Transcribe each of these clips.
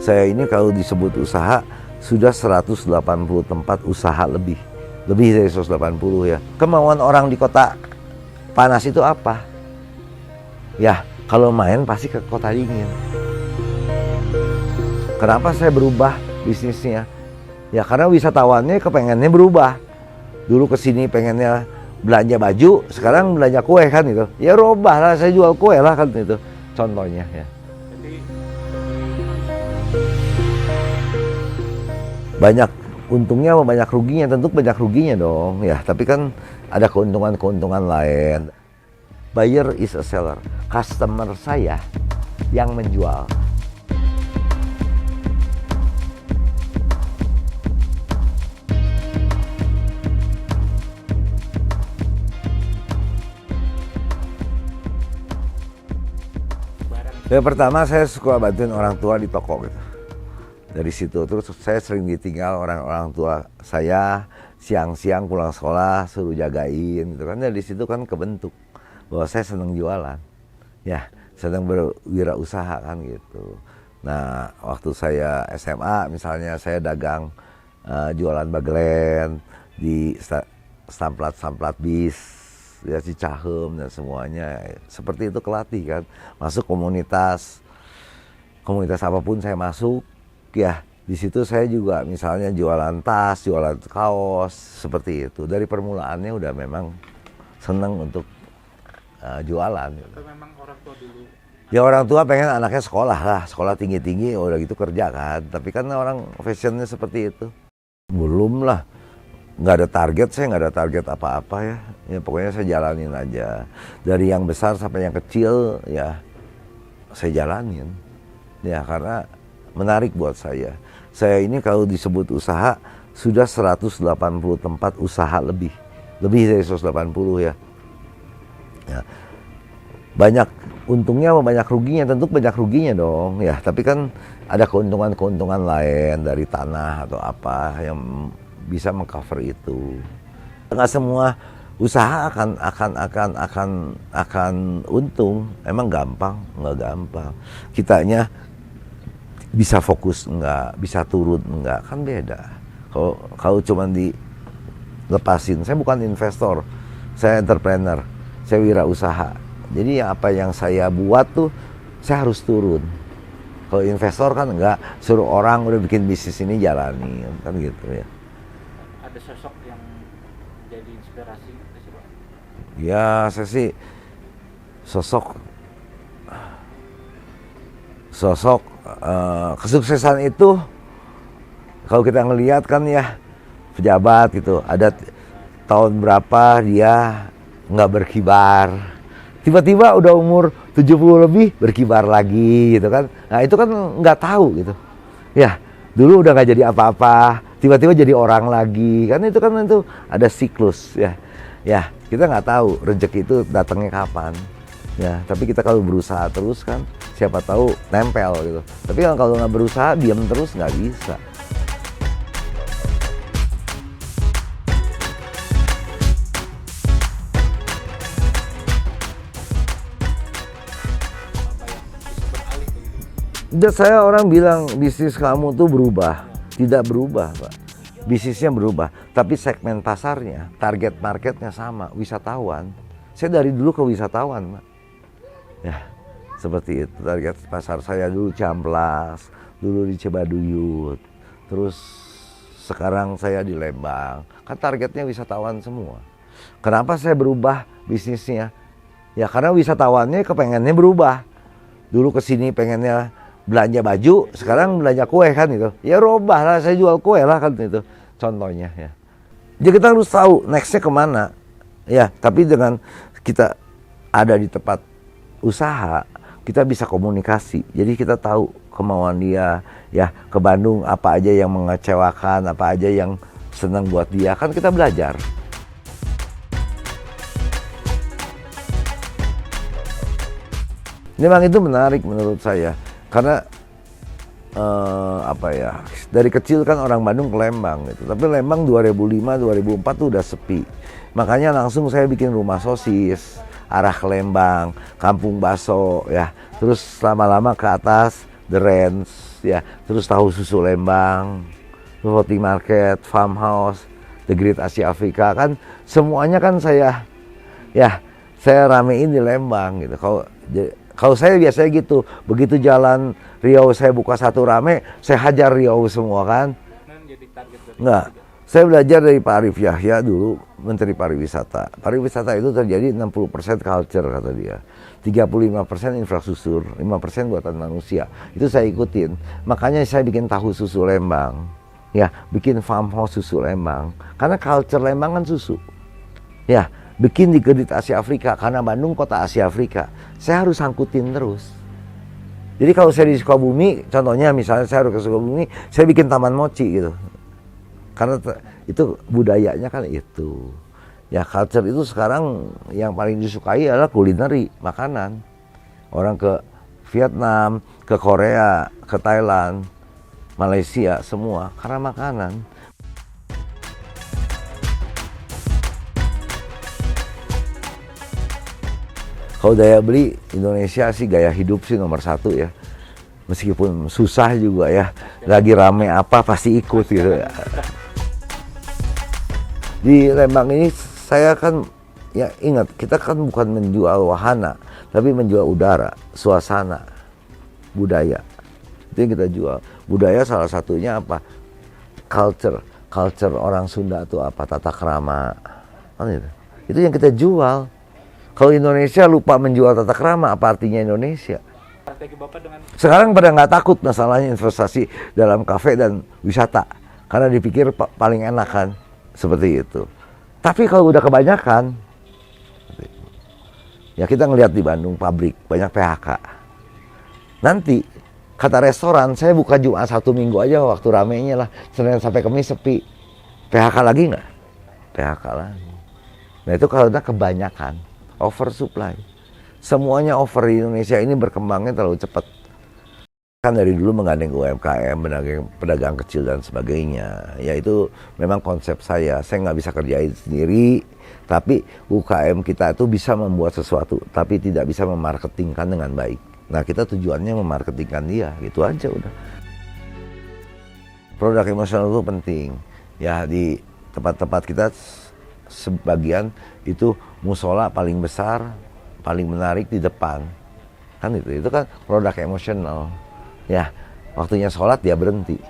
Saya ini kalau disebut usaha sudah 180 tempat usaha lebih dari 180 ya. Kemauan orang di kota panas itu apa? Ya, kalau main pasti ke kota dingin. Kenapa saya berubah bisnisnya? Ya karena wisatawannya kepengennya berubah. Dulu kesini pengennya belanja baju, sekarang belanja kue kan gitu. Ya robah lah, saya jual kue lah kan itu. Contohnya ya. Banyak untungnya sama banyak ruginya, tentu banyak ruginya dong ya, tapi kan ada keuntungan-keuntungan lain. Buyer is a seller, customer saya yang menjual. Ya pertama saya suka bantuin orang tua di toko gitu. Dari situ terus saya sering ditinggal orang tua saya siang-siang pulang sekolah suruh jagain gitu kan. Dari situ kan kebentuk bahwa saya senang jualan. Ya, senang berwirausaha kan gitu. Nah, waktu saya SMA misalnya saya dagang jualan bagelen di samplat bis ya Cicahem dan semuanya. Seperti itu kelatih kan. Masuk komunitas apapun saya masuk. Ya, di situ saya juga misalnya jualan tas, jualan kaos, seperti itu. Dari permulaannya udah memang seneng untuk jualan. Atau memang orang tua dulu? Ya orang tua pengen anaknya sekolah lah, sekolah tinggi-tinggi, udah gitu kerja kan. Tapi kan orang fashionnya seperti itu. Belum lah, nggak ada target, saya nggak ada target apa-apa ya. Ya pokoknya saya jalanin aja. Dari yang besar sampai yang kecil, ya saya jalanin. Ya karena menarik buat saya. Saya ini kalau disebut usaha sudah 180 tempat usaha lebih dari 180 ya. Ya. Banyak untungnya sama banyak ruginya, tentu banyak ruginya dong ya. Tapi kan ada keuntungan-keuntungan lain dari tanah atau apa yang bisa mengcover itu. Nggak semua usaha akan untung. Emang gampang? Nggak gampang. Kitanya bisa fokus enggak, bisa turun enggak, kan beda. Kalau cuma dilepasin, saya bukan investor, saya entrepreneur, saya wirausaha. Jadi apa yang saya buat tuh saya harus turun. Kalau investor kan enggak, suruh orang udah bikin bisnis ini jalani, kan gitu ya. Ada sosok yang jadi inspirasi sih Pak? Ya saya sih sosok kesuksesan itu kalau kita ngelihat kan ya pejabat gitu, ada tahun berapa dia nggak berkibar, tiba-tiba udah umur 70 lebih berkibar lagi gitu kan. Nah itu kan nggak tahu gitu ya, dulu udah nggak jadi apa-apa tiba-tiba jadi orang lagi kan. Itu kan itu ada siklus ya kita nggak tahu rezeki itu datangnya kapan ya. Tapi kita kalau berusaha terus kan siapa tahu nempel gitu. Tapi kalau nggak berusaha diam terus nggak bisa. Udah saya orang bilang bisnis kamu tuh berubah, tidak berubah Pak. Bisnisnya berubah, tapi segmen pasarnya, target marketnya sama, wisatawan. Saya dari dulu ke wisatawan Pak. Ya. Seperti itu, target pasar saya dulu Ciamplas, dulu di Cibaduyut, terus sekarang saya di Lembang. Kan targetnya wisatawan semua. Kenapa saya berubah bisnisnya? Ya karena wisatawannya kepengennya berubah. Dulu kesini pengennya belanja baju, sekarang belanja kue kan gitu. Ya robah lah, saya jual kue lah kan itu. Contohnya ya. Jadi kita harus tahu nextnya kemana. Ya, tapi dengan kita ada di tempat usaha, kita bisa komunikasi, jadi kita tahu kemauan dia ya. Ke Bandung apa aja yang mengecewakan, apa aja yang senang buat dia, kan kita belajar. Memang itu menarik menurut saya karena dari kecil kan orang Bandung ke Lembang gitu. Tapi Lembang 2005-2004 tuh udah sepi, makanya langsung saya bikin rumah sosis arah ke Lembang, kampung baso ya. Terus lama-lama ke atas The Ranch ya. Terus tahu susu Lembang, roti market, farmhouse, The Great Asia Afrika, kan semuanya kan saya ramein di Lembang gitu. Kalau saya biasanya gitu, begitu jalan Riau saya buka satu rame, saya hajar Riau semua kan. Jadi target dari Enggak, saya belajar dari Pak Arif Yahya dulu, Menteri Pariwisata. Pariwisata itu terjadi 60% culture kata dia. 35% infrastruktur, 5% buatan manusia. Itu saya ikutin. Makanya saya bikin tahu susu Lembang. Ya, bikin farmhouse susu Lembang. Karena culture Lembang kan susu. Ya, bikin di Great Asia Afrika, karena Bandung kota Asia Afrika. Saya harus sangkutin terus. Jadi kalau saya di Sukabumi, contohnya misalnya saya harus ke Sukabumi, saya bikin taman mochi gitu. Karena itu budayanya kan itu. Ya, culture itu sekarang yang paling disukai adalah kulineri, makanan. Orang ke Vietnam, ke Korea, ke Thailand, Malaysia, semua karena makanan. Kalau daya beli, Indonesia sih gaya hidup sih nomor satu ya. Meskipun susah juga ya, lagi rame apa pasti ikut gitu ya. Di Lembang ini saya kan, ya ingat, kita kan bukan menjual wahana, tapi menjual udara, suasana, budaya. Itu yang kita jual. Budaya salah satunya apa? Culture orang Sunda itu apa? Tata krama. Itu yang kita jual. Kalau Indonesia lupa menjual tata krama, apa artinya Indonesia? strategi Bapak dengan Sekarang pada nggak takut masalahnya investasi dalam kafe dan wisata. Karena dipikir paling enak kan, seperti itu. Tapi kalau udah kebanyakan, ya kita ngelihat di Bandung pabrik, banyak PHK. Nanti, kata restoran, saya buka Jumat Sabtu Minggu aja waktu ramenya lah. Senin sampai Kamis sepi. PHK lagi nggak? PHK lagi. Nah itu kalau udah kebanyakan, oversupply. Semuanya over di Indonesia ini berkembangnya terlalu cepat. Kan dari dulu menggandeng UMKM, pedagang kecil dan sebagainya. Ya itu memang konsep saya. Saya nggak bisa kerjain sendiri, tapi UKM kita itu bisa membuat sesuatu, tapi tidak bisa memarketingkan dengan baik. Nah kita tujuannya memarketingkan dia, gitu aja udah. Produk emosional itu penting. Ya di tempat-tempat kita sebagian itu musola paling besar, paling menarik di depan. Kan itu kan produk emosional. Ya, waktunya sholat dia berhenti.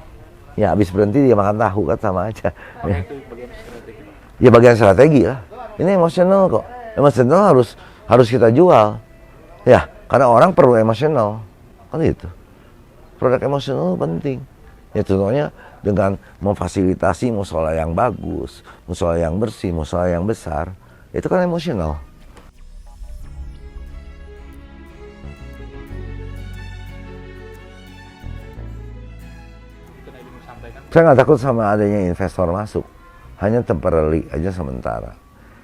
Ya, habis berhenti dia makan tahu kan sama aja. apa itu bagian strategi Pak? Ya bagian strategi lah. Ini emosional kok. Emosional harus kita jual. Ya, karena orang perlu emosional. Kan itu. Produk emosional penting. Ya contohnya dengan memfasilitasi musola yang bagus, musola yang bersih, musola yang besar. Itu kan emosional. Itu Nabi sampaikan. Saya nggak takut sama adanya investor masuk, hanya temporary aja sementara.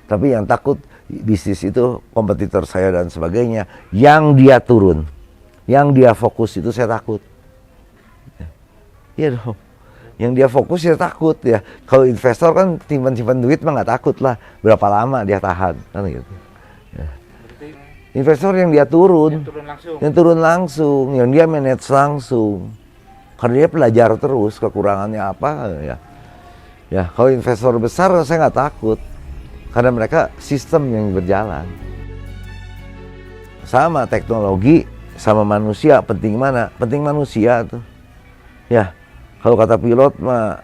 Tapi yang takut bisnis itu kompetitor saya dan sebagainya, yang dia turun, yang dia fokus itu saya takut. Iya dong, yang dia fokus ya takut ya. Kalau investor kan simpan duit mah nggak takut lah, berapa lama dia tahan, kan gitu. Ya. Berarti Investor yang dia turun, yang turun langsung. yang dia manage langsung. Karena dia belajar terus kekurangannya apa ya. Ya, kalau investor besar saya nggak takut. Karena mereka sistem yang berjalan. Sama teknologi sama manusia penting mana? Penting manusia tuh. Ya, kalau kata pilot mah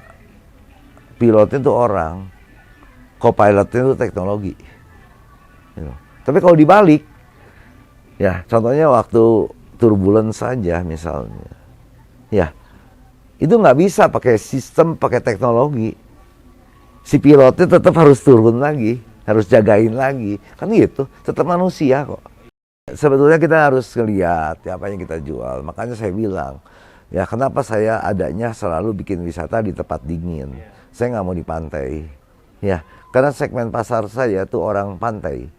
pilotnya itu orang. Co-pilotnya itu teknologi. Gitu. Tapi kalau dibalik, ya contohnya waktu turbulence saja misalnya. Ya, itu nggak bisa pakai sistem, pakai teknologi. Si pilotnya tetap harus turun lagi, harus jagain lagi. Kan gitu, tetap manusia kok. Sebetulnya kita harus ngelihat ya, apa yang kita jual. Makanya saya bilang, ya kenapa saya adanya selalu bikin wisata di tempat dingin. Saya nggak mau di pantai. Ya, karena segmen pasar saya tuh orang pantai,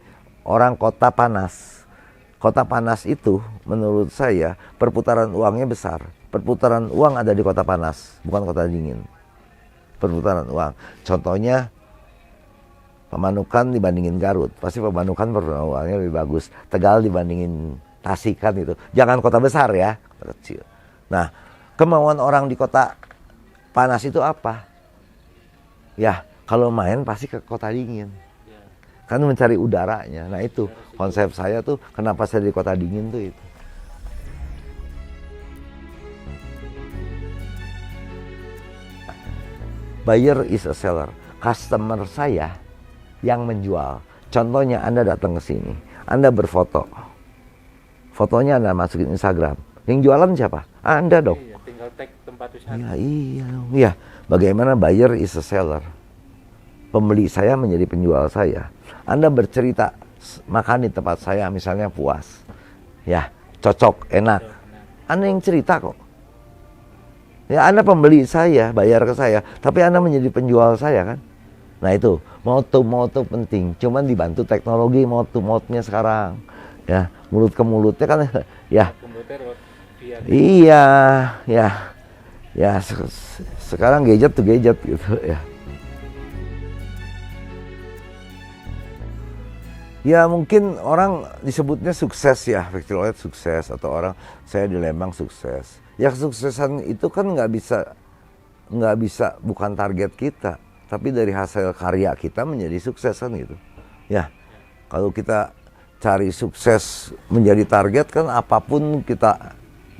orang kota panas. Kota panas itu menurut saya perputaran uangnya besar. Perputaran uang ada di kota panas, bukan kota dingin. Perputaran uang. Contohnya Pemanukan dibandingin Garut, pasti Pemanukan perputaran uangnya lebih bagus. Tegal dibandingin Tasik kan itu. Jangan kota besar ya, kota kecil. Nah, Kemauan orang di kota panas itu apa? Ya, kalau main pasti ke kota dingin. Ya. Kan mencari udaranya. Nah itu konsep saya tuh, kenapa saya di kota dingin tuh itu. Buyer is a seller. Customer saya yang menjual. Contohnya Anda datang ke sini, Anda berfoto. Fotonya Anda masukin Instagram. Yang jualan siapa? Anda dong. Iya, tinggal tag tempat wisata. Ya, iya dong. Iya. Bagaimana buyer is a seller? Pembeli saya menjadi penjual saya. Anda bercerita makan di tempat saya misalnya puas. Ya, cocok, enak. Anda yang cerita kok. Ya, Anda pembeli saya, bayar ke saya, tapi Anda menjadi penjual saya kan. Nah itu, moto penting. Cuman dibantu teknologi moto-motonya sekarang. Ya, mulut ke mulutnya kan ya. Komputer via Iya, ya. Ya, sekarang gadget to gadget gitu ya. Ya mungkin orang disebutnya sukses ya, Factory Outlet sukses, atau orang saya di Lembang sukses. Ya kesuksesan itu kan nggak bisa bukan target kita, tapi dari hasil karya kita menjadi sukses kan gitu. Ya, kalau kita cari sukses menjadi target kan apapun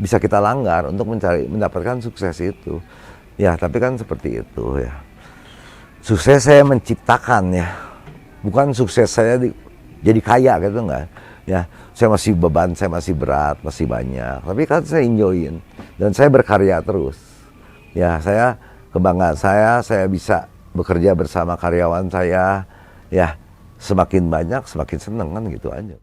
bisa kita langgar untuk mendapatkan sukses itu. Ya, tapi kan seperti itu ya. Sukses saya menciptakan ya, bukan sukses saya jadi kaya gitu enggak. Ya, saya masih beban, saya masih berat, masih banyak. Tapi kan saya enjoyin dan saya berkarya terus. Ya, kebanggaan saya bisa bekerja bersama karyawan saya. Ya, semakin banyak semakin seneng kan gitu aja.